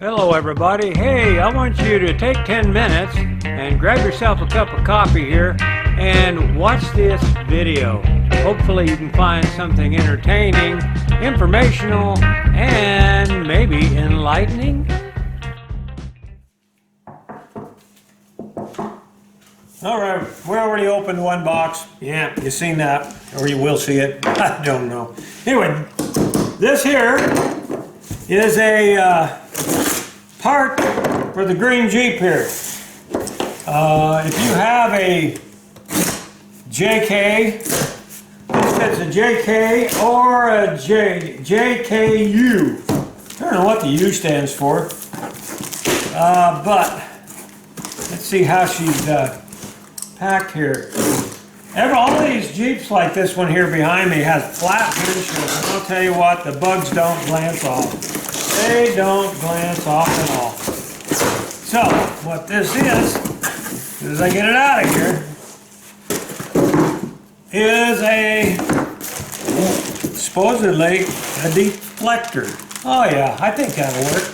Hello everybody. Hey, I want you to take 10 minutes and grab yourself a cup of coffee here and watch this video. Hopefully you can find something entertaining, informational, and maybe enlightening. Alright, we already opened one box. Yeah, you've seen that, or you will see it. I don't know. Anyway, this here is a part for the green Jeep here. If you have a JK, this fits a JK or a JKU. I don't know what the U stands for, but let's see how she's packed here. All these Jeeps like this one here behind me has flat windshield, and I'll tell you what, the bugs don't glance off. They don't glance off at all. So, what this is, as soon as I get it out of here, is supposedly a deflector. Oh yeah, I think that'll work.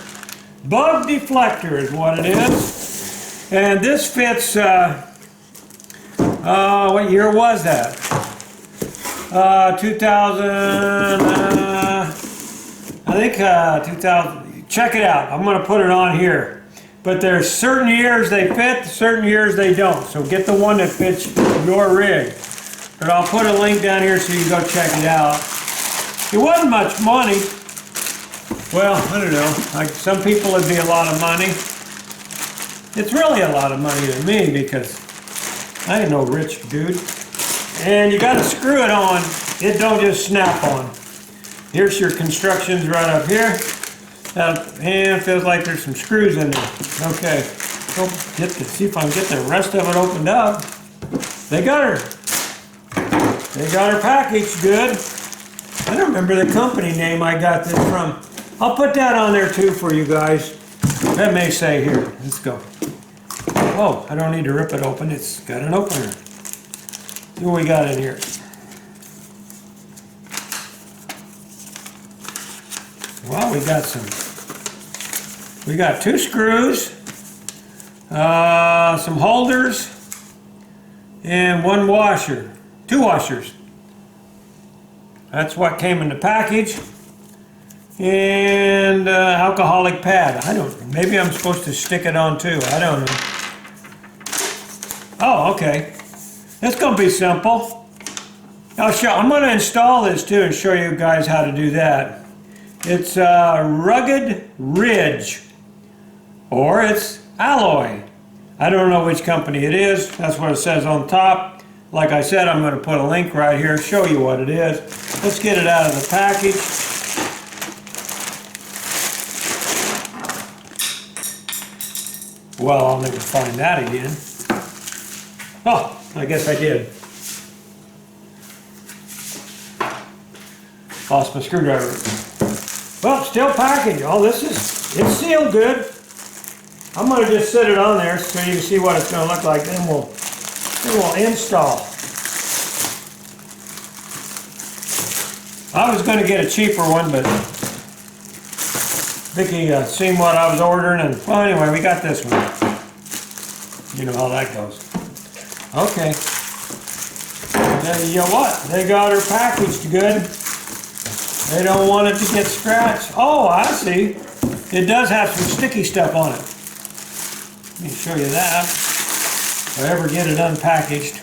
Bug deflector is what it is. And this fits, what year was that? 2000, I think 2000, check it out. I'm going to put it on here. But there's certain years they fit, certain years they don't. So get the one that fits your rig. But I'll put a link down here so you can go check it out. It wasn't much money. Well, I don't know. Like some people it'd be a lot of money. It's really a lot of money to me because I ain't no rich dude. And you got to screw it on. It don't just snap on. Here's your constructions right up here. And it feels like there's some screws in there. Okay. See if I can get the rest of it opened up. They got her. They got her packaged good. I don't remember the company name I got this from. I'll put that on there too for you guys. That may say here. Let's go. Oh, I don't need to rip it open. It's got an opener. See what we got in here. Well, we got two screws, some holders, and one washer. Two washers. That's what came in the package. And alcoholic pad. I don't know. Maybe I'm supposed to stick it on too. I don't know. Oh, okay. It's going to be simple. I'm going to install this too and show you guys how to do that. It's Rugged Ridge, or it's alloy. I don't know which company it is. That's what it says on top. Like I said, I'm going to put a link right here, show you what it is. Let's get it out of the package. Well, I'll never find that again. Oh, I guess I did. Lost my screwdriver. Well, still packaged. Oh, it's sealed good. I'm going to just set it on there so you can see what it's going to look like. Then we'll install. I was going to get a cheaper one, but Vickie seen what I was ordering, and well, anyway, we got this one. You know how that goes. Okay. Then you know what? They got her packaged good. They don't want it to get scratched. Oh, I see. It does have some sticky stuff on it. Let me show you that. If I ever get it unpackaged.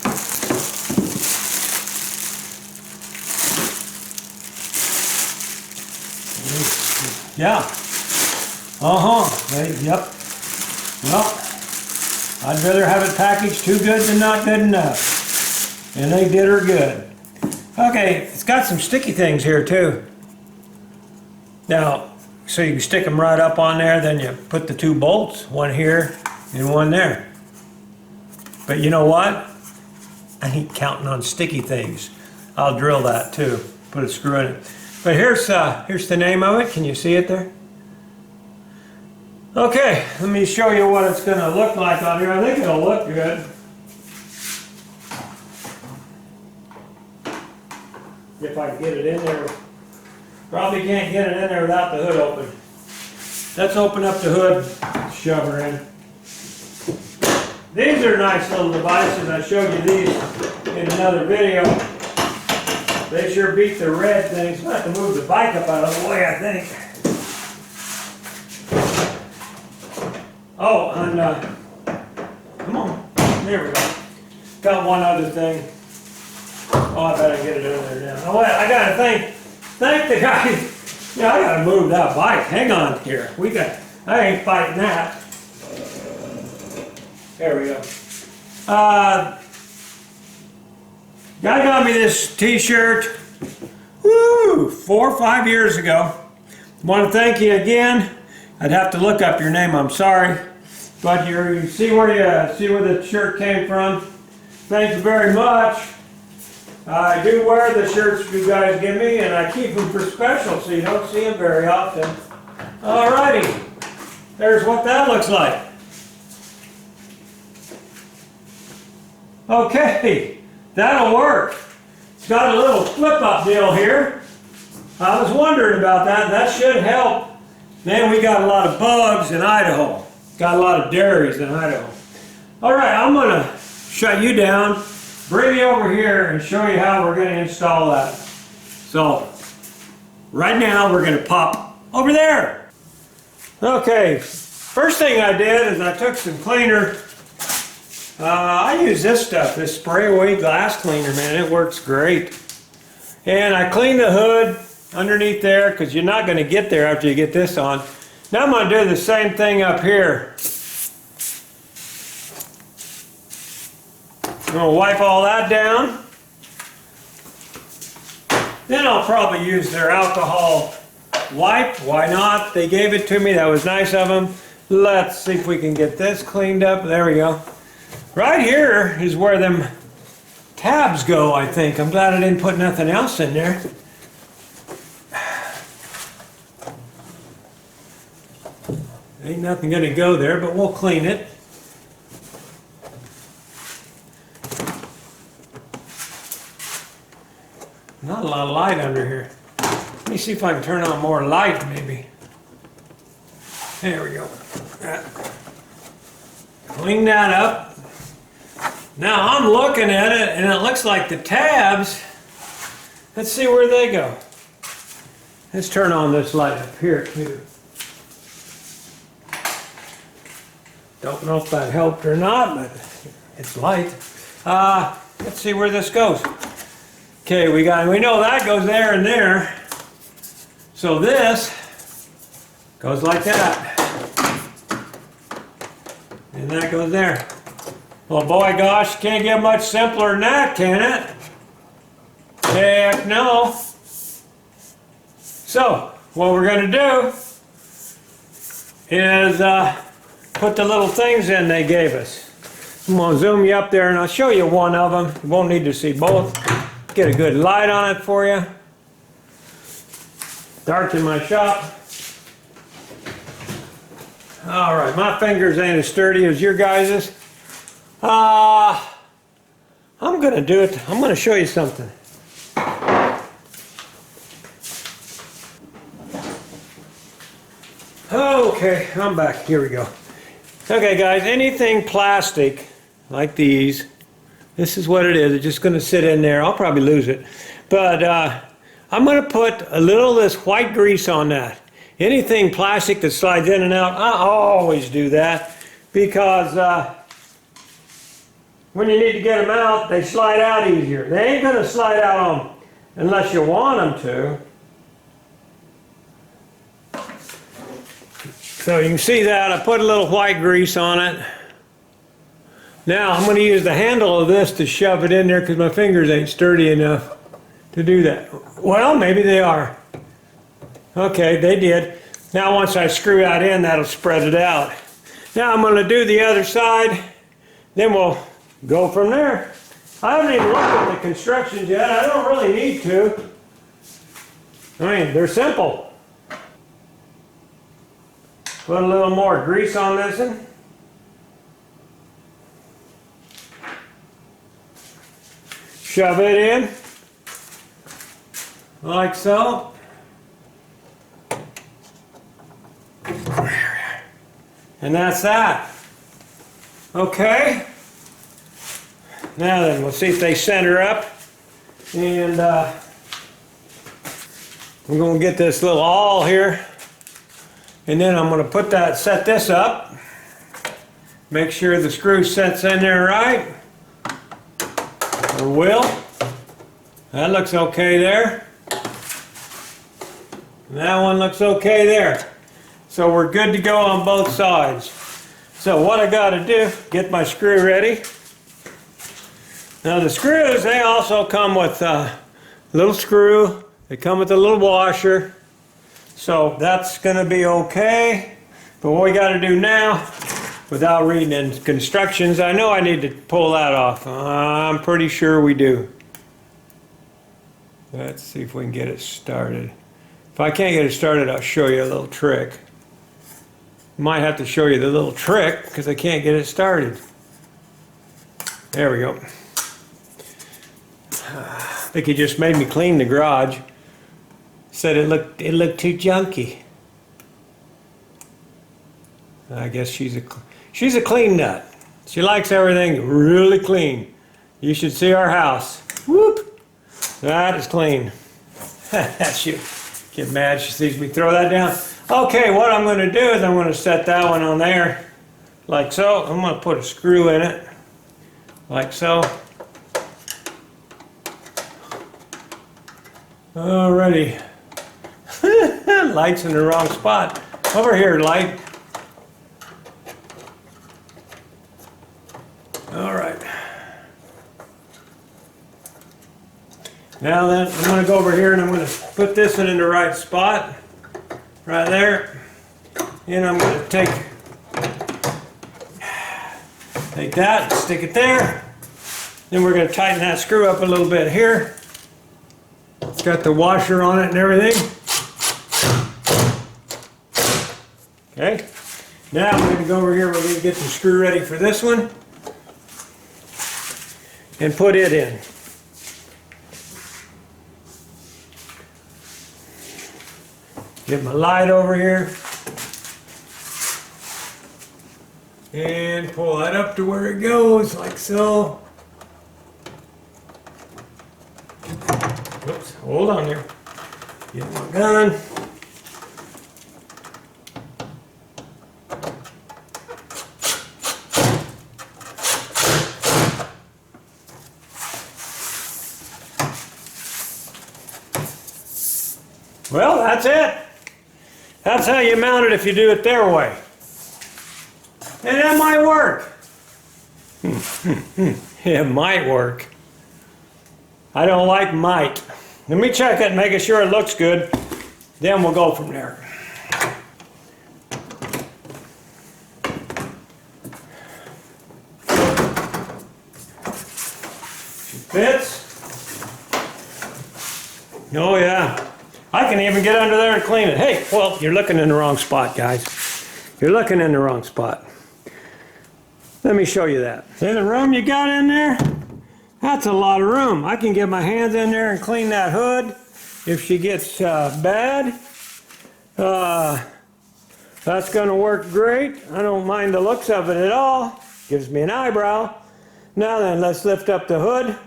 Yeah. Yep. Well, I'd rather have it packaged too good than not good enough. And they did her good. Okay, it's got some sticky things here too. Now, so you can stick them right up on there, then you put the two bolts, one here and one there. But you know what? I ain't counting on sticky things. I'll drill that too, put a screw in it. But here's the name of it. Can you see it there? Okay, let me show you what it's going to look like on here. I think it'll look good. If I can get it in there. Probably can't get it in there without the hood open. Let's open up the hood, shove her in. These are nice little devices. I showed you these in another video. They sure beat the red things. I'll have to move the bike up out of the way, I think. Oh, and come on. There we go. Got one other thing. Oh, I better get it over there now. Oh, wait, I gotta thank the guy. Yeah, I gotta move that bike. Hang on here. I ain't fighting that. There we go. Guy got me this t-shirt, 4 or 5 years ago. Want to thank you again. I'd have to look up your name, I'm sorry. But you see where the shirt came from. Thank you very much. I do wear the shirts you guys give me, and I keep them for special, so you don't see them very often. Alrighty, there's what that looks like. Okay, that'll work. It's got a little flip-up deal here. I was wondering about that. That should help. Man, we got a lot of bugs in Idaho. Got a lot of dairies in Idaho. Alright, I'm going to shut you down, bring you over here, and show you how we're going to install that. So, right now we're going to pop over there. Okay, first thing I did is I took some cleaner. I use this stuff, this spray away glass cleaner, man. It works great. And I cleaned the hood underneath there because you're not going to get there after you get this on. Now I'm going to do the same thing up here. I'm going to wipe all that down. Then I'll probably use their alcohol wipe. Why not? They gave it to me. That was nice of them. Let's see if we can get this cleaned up. There we go. Right here is where them tabs go, I think. I'm glad I didn't put nothing else in there. Ain't nothing going to go there, but we'll clean it. Not a lot of light under here. Let me see if I can turn on more light, maybe. There we go. Clean that up. Now I'm looking at it, and it looks like the tabs, let's see where they go. Let's turn on this light up here too. Don't know if that helped or not, but it's light. Let's see where this goes. Okay, we know that goes there and there. So this goes like that. And that goes there. Well, boy, gosh, can't get much simpler than that, can it? Heck no. So, what we're going to do is put the little things in they gave us. I'm going to zoom you up there and I'll show you one of them. You won't need to see both. Get a good light on it for you. Dark in my shop. Alright, my fingers ain't as sturdy as your guys's. I'm going to do it. I'm going to show you something. Okay, I'm back. Here we go. Okay, guys, anything plastic like these, this is what it is. It's just going to sit in there. I'll probably lose it. But I'm going to put a little of this white grease on that. Anything plastic that slides in and out, I always do that because when you need to get them out, they slide out easier. They ain't going to slide out on unless you want them to. So you can see that. I put a little white grease on it. Now I'm going to use the handle of this to shove it in there because my fingers ain't sturdy enough to do that. Well, maybe they are. Okay, they did. Now once I screw that in, that'll spread it out. Now I'm going to do the other side. Then we'll go from there. I haven't even looked at the constructions yet. I don't really need to. I mean, they're simple. Put a little more grease on this one. Shove it in. Like so. And that's that. Okay. Now then, we'll see if they center up. And we're going to get this little awl here. And then I'm going to set this up. Make sure the screw sets in there right. Or will. That looks okay there. And that one looks okay there. So we're good to go on both sides. So what I got to do, get my screw ready. Now the screws, they also come with a little screw. They come with a little washer. So that's going to be okay. But what we got to do now, without reading in instructions, I know I need to pull that off. I'm pretty sure we do. Let's see if we can get it started. If I can't get it started, I'll show you a little trick. Might have to show you the little trick because I can't get it started. There we go. Vickie just made me clean the garage. Said it looked too junky. I guess she's a clean nut. She likes everything really clean. You should see our house. Whoop! That is clean. She'll get mad. She sees me throw that down. Okay, what I'm going to do is I'm going to set that one on there, like so. I'm going to put a screw in it, like so. Alrighty. Light's in the wrong spot. Over here, light. Alright. Now then, I'm going to go over here and I'm going to put this one in the right spot. Right there. And I'm going to take that, stick it there. Then we're going to tighten that screw up a little bit here. It's got the washer on it and everything. Okay. Now I'm going to go over here. We're going to get the screw ready for this one. And put it in. Get my light over here. And pull that up to where it goes, like so. Oops, hold on there. Get my gun. Well, that's it. That's how you mount it if you do it their way. And that might work. It might work. I don't like might. Let me check it and make sure it looks good. Then we'll go from there. She fits. Oh yeah. I can even get under there and clean it. Hey, well, you're looking in the wrong spot, guys. You're looking in the wrong spot. Let me show you that. See the room you got in there? That's a lot of room. I can get my hands in there and clean that hood. If she gets bad, that's going to work great. I don't mind the looks of it at all. Gives me an eyebrow. Now then, let's lift up the hood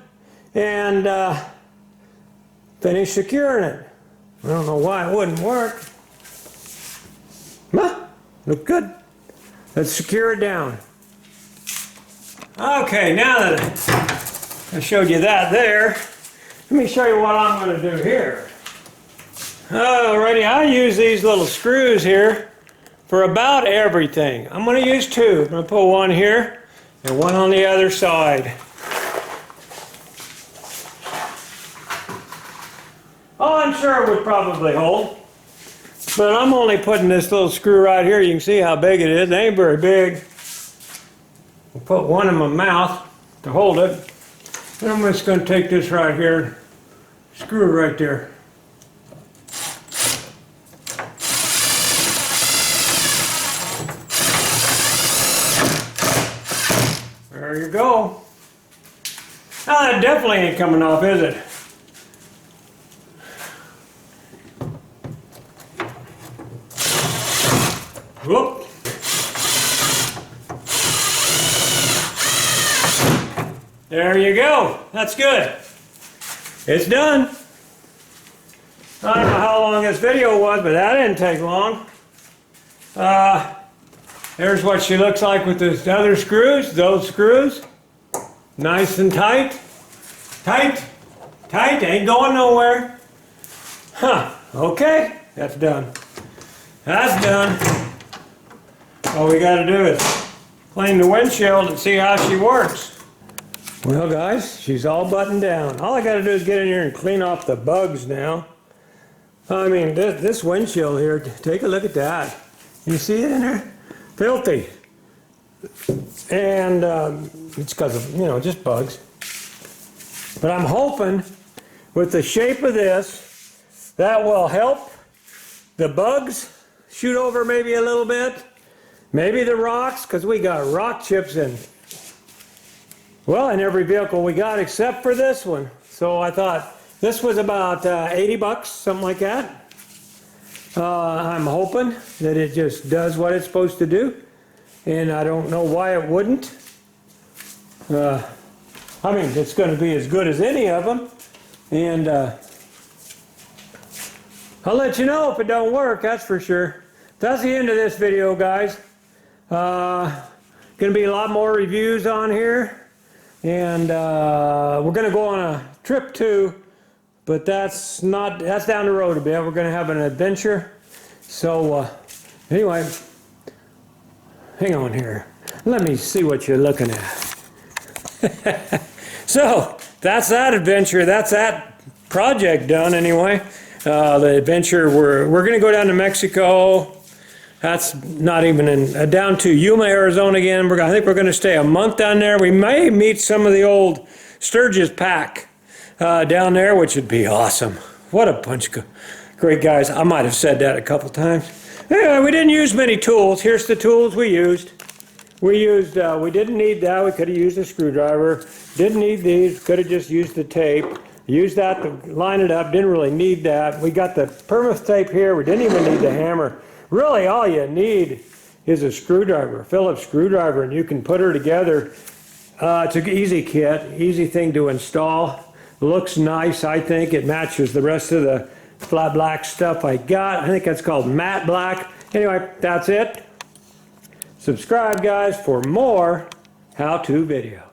and finish securing it. I don't know why it wouldn't work. Huh? Look good. Let's secure it down. Okay, now that I showed you that there, let me show you what I'm going to do here. Alrighty, I use these little screws here for about everything. I'm going to use two. I'm going to put one here and one on the other side. Oh, I'm sure it would probably hold. But I'm only putting this little screw right here. You can see how big it is. It ain't very big. I'll put one in my mouth to hold it. And I'm just going to take this right here, screw it right there. There you go. Now that definitely ain't coming off, is it? Whoop. There you go. That's good. It's done. I don't know how long this video was, but that didn't take long. There's what she looks like with the other screws. Those screws. Nice and tight. Tight. Tight. Ain't going nowhere. Huh. Okay. That's done. That's done. All we got to do is clean the windshield and see how she works. Well, guys, she's all buttoned down. All I got to do is get in here and clean off the bugs now. I mean, this windshield here, take a look at that. You see it in there? Filthy. And it's because of, you know, just bugs. But I'm hoping with the shape of this, that will help the bugs shoot over maybe a little bit. Maybe the rocks, because we got rock chips in, well, in every vehicle we got except for this one. So I thought this was about 80 bucks, something like that. I'm hoping that it just does what it's supposed to do. And I don't know why it wouldn't. I mean, it's going to be as good as any of them. And I'll let you know if it don't work, that's for sure. That's the end of this video, guys. Going to be a lot more reviews on here. And we're going to go on a trip too, but that's down the road a bit. We're going to have an adventure. So anyway, hang on here. Let me see what you're looking at. So that's that adventure. That's that project done anyway. The adventure, we're going to go down to Mexico. That's not even down to Yuma, Arizona again. I think we're going to stay a month down there. We may meet some of the old Sturgis pack down there, which would be awesome. What a bunch of great guys. I might have said that a couple times. Anyway, we didn't use many tools. Here's the tools we used. We didn't need that. We could have used a screwdriver. Didn't need these. Could have just used the tape. Used that to line it up. Didn't really need that. We got the permanent tape here. We didn't even need the hammer. Really, all you need is a screwdriver, a Phillips screwdriver, and you can put her together. It's an easy kit, easy thing to install. Looks nice, I think. It matches the rest of the flat black stuff I got. I think that's called matte black. Anyway, that's it. Subscribe, guys, for more how-to videos.